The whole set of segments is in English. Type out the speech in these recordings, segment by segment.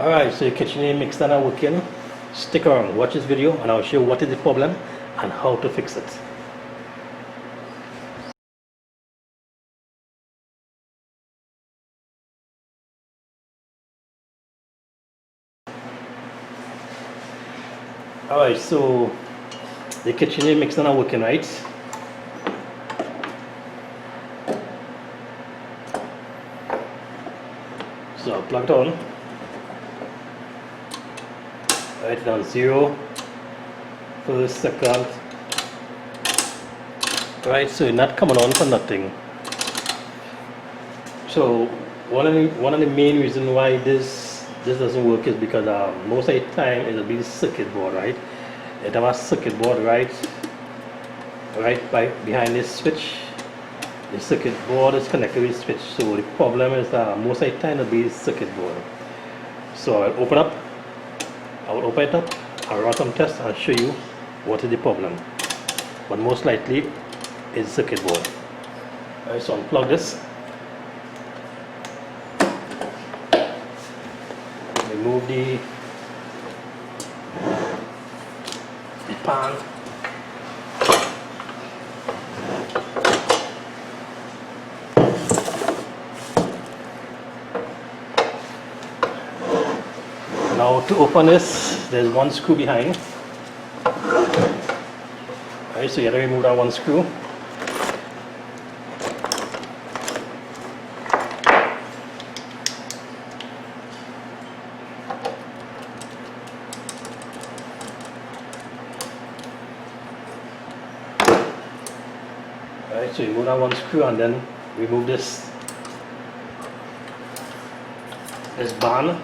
Alright, so your KitchenAid mixer are working. Stick around, watch this video and I'll show you what is the problem and how to fix it. Alright, so the KitchenAid mixer are working, right? So I'll plug it on. Write it on 0, first, second. Right, so it's not coming on for nothing. So one of the main reasons why this doesn't work is because most of the time it'll be the circuit board, right? It have a circuit board right behind this switch. The circuit board is connected with the switch, so the problem is that most of the time it'll be the circuit board. So I'll open it up, I'll run some tests and show you what is the problem. But most likely it's the circuit board. Alright, so unplug this. Remove the pan. Now to open this, there's one screw behind. Alright, so you have to remove that one screw. Alright, so you remove that one screw and then remove this band.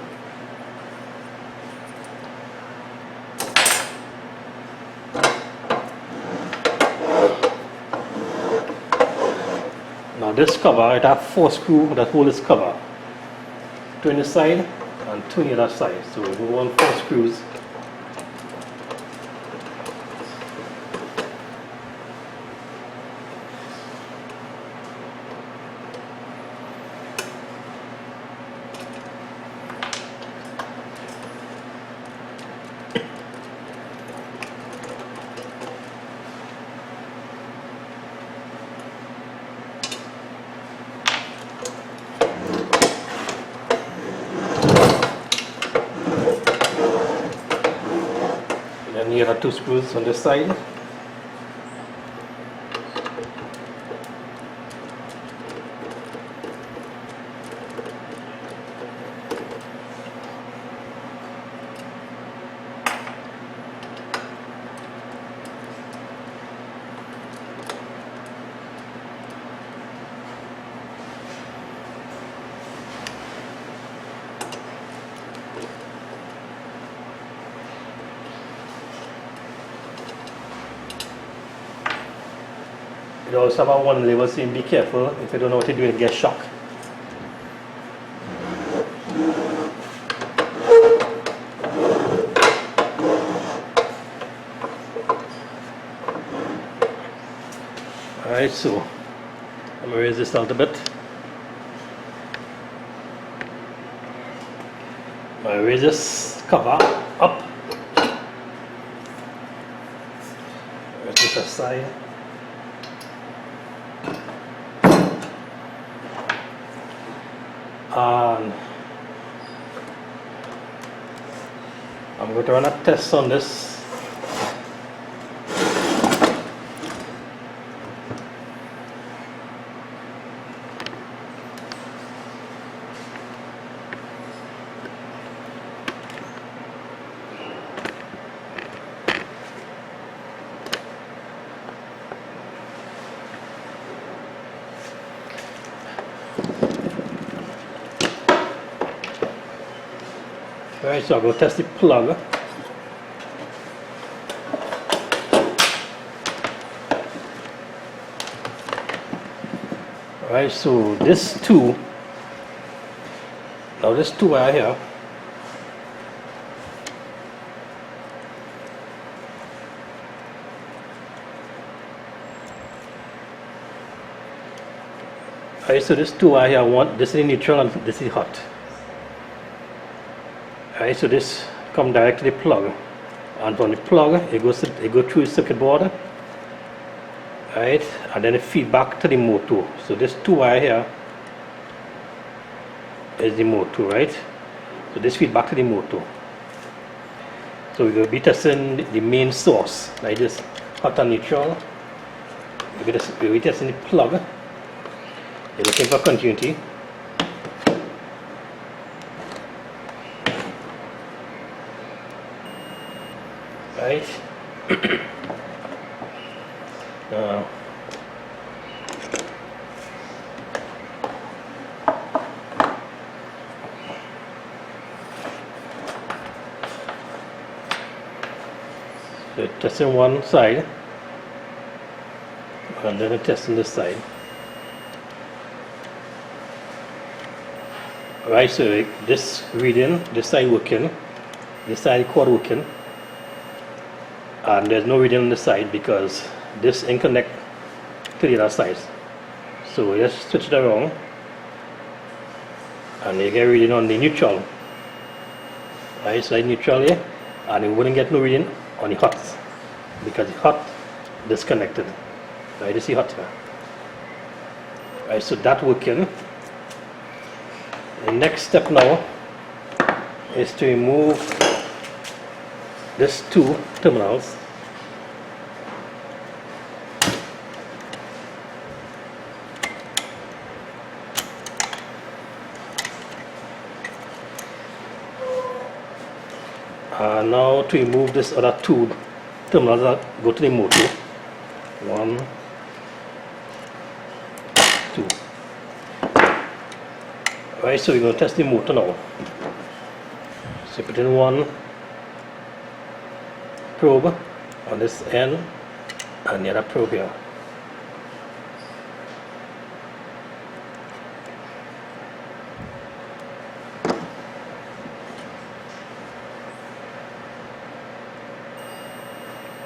Now this cover, it has 4 screws that hold this cover. 2 on the side and 2 on the other side. So we remove all 4 screws. And here are 2 screws on this side. It also have one label saying be careful, if you don't know what to do, you get shocked. Alright, so I'm going to raise this a little bit. I'm going to raise this cover up. Raise this aside. And I'm going to run a test on this. Alright, so I'll go test the plug. Alright, so this 2, now this 2 right here, Alright, so this 2 right here, this is neutral and this is hot. Alright, so this come direct to the plug, and from the plug it goes through the circuit board, right, and then it feed back to the motor. So this 2 wire here is the motor, right? So this feed back to the motor. So we're going to be testing the main source, like this hot and neutral. We'll be testing the plug. You're looking for continuity. Right. So testing one side, and then testing this side. Right, so this reading, this side working, this side cord working, and there's no reading on the side because this ain't connect to the other side. So we just switch it around, and you get reading on the neutral. Right, side neutral here, and you wouldn't get no reading on the hot because the hot disconnected. Right, you see hot here. Right, so that working. The next step now is to remove these 2 terminals. Now to remove this other 2 terminals that go to the motor. 1, 2. Alright, so we're going to test the motor now. So put in 1 probe on this end and the other probe here.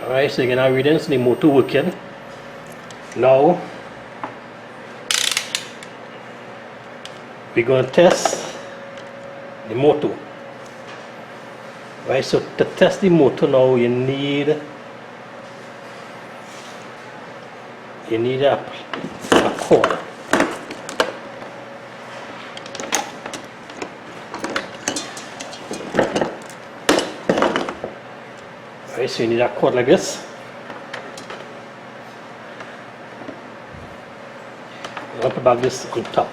Alright, so you get our readings, the motor working. Now we're going to test the motor. Right, so to test the motor now you need a cord. Right, so you need a cord like this. I'll put back this on top.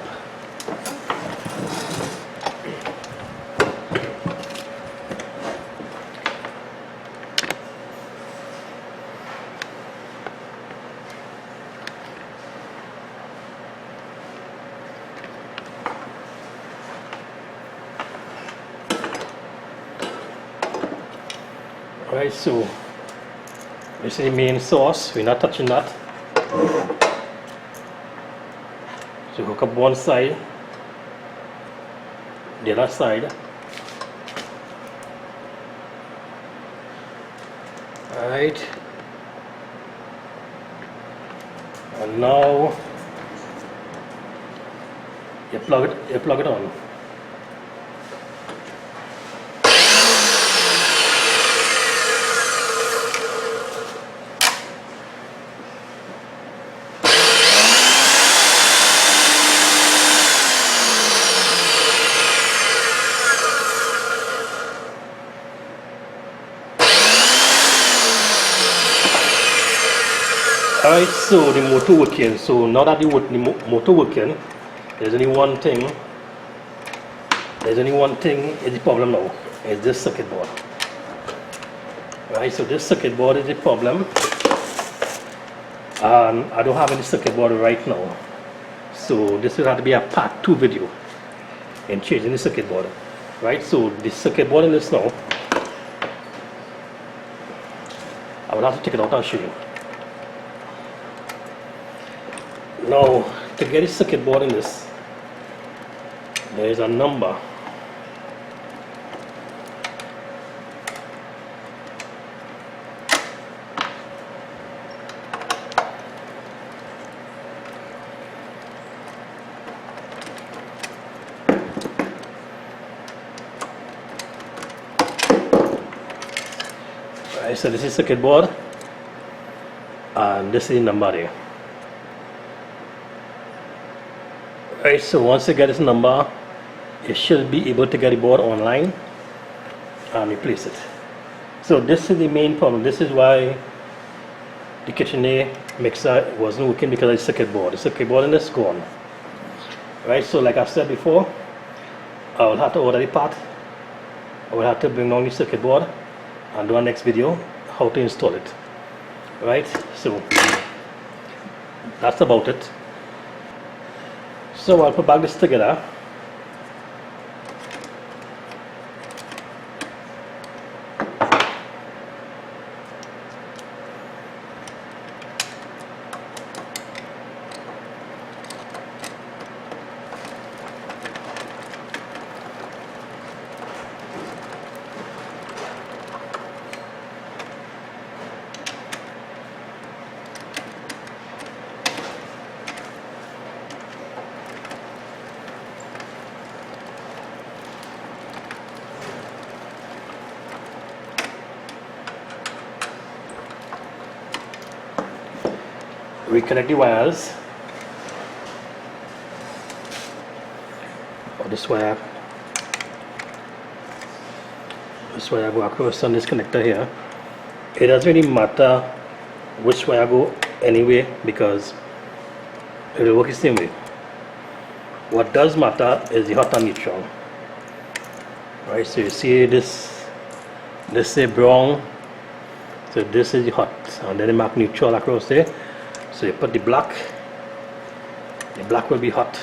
Right, so this is the main source, we're not touching that. So hook up one side, the other side. Alright, and now you plug it on. Alright, so the motor working. So now that the motor working, there's only one thing is the problem now, is this circuit board. Right, so this circuit board is the problem, and I don't have any circuit board right now. So this will have to be a part 2 video in changing the circuit board. Right, so the circuit board in this now, I will have to take it out and show you. Now, to get the circuit board in this, there is a number. Alright, so this is circuit board, and this is the number there. Alright, so once you get this number, you should be able to get the board online and replace it. So this is the main problem. This is why the KitchenAid mixer wasn't working, because of the circuit board. The circuit board in this gone. Right, so like I said before, I will have to order the part. I will have to bring down the circuit board and do a next video how to install it. Right, so that's about it. So I'll put back this together. Reconnect the wires. This wire go across on this connector here. It doesn't really matter which wire go anyway, because it will work the same way. What does matter is the hot and neutral. Right, so you see this is brown, so this is the hot, and then the mark neutral across there. So you put the black will be hot.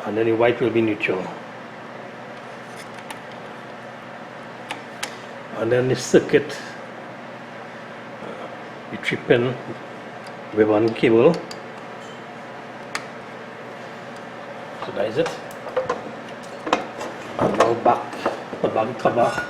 And then the white will be neutral. And then the circuit, the 3-pin with one cable. So that is it. And now put back the cover.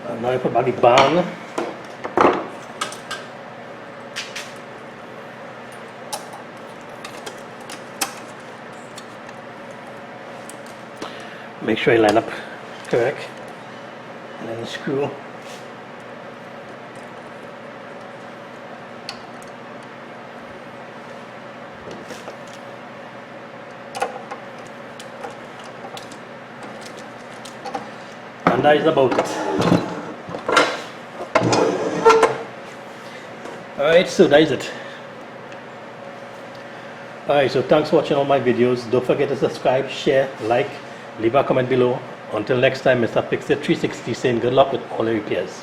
And now I put back the band. Make sure you line up correct, and then screw. And that is about it. Alright, so that is it. Alright, so thanks for watching all my videos. Don't forget to subscribe, share, like, leave a comment below. Until next time, Mr. Pixel 360 saying good luck with all your repairs.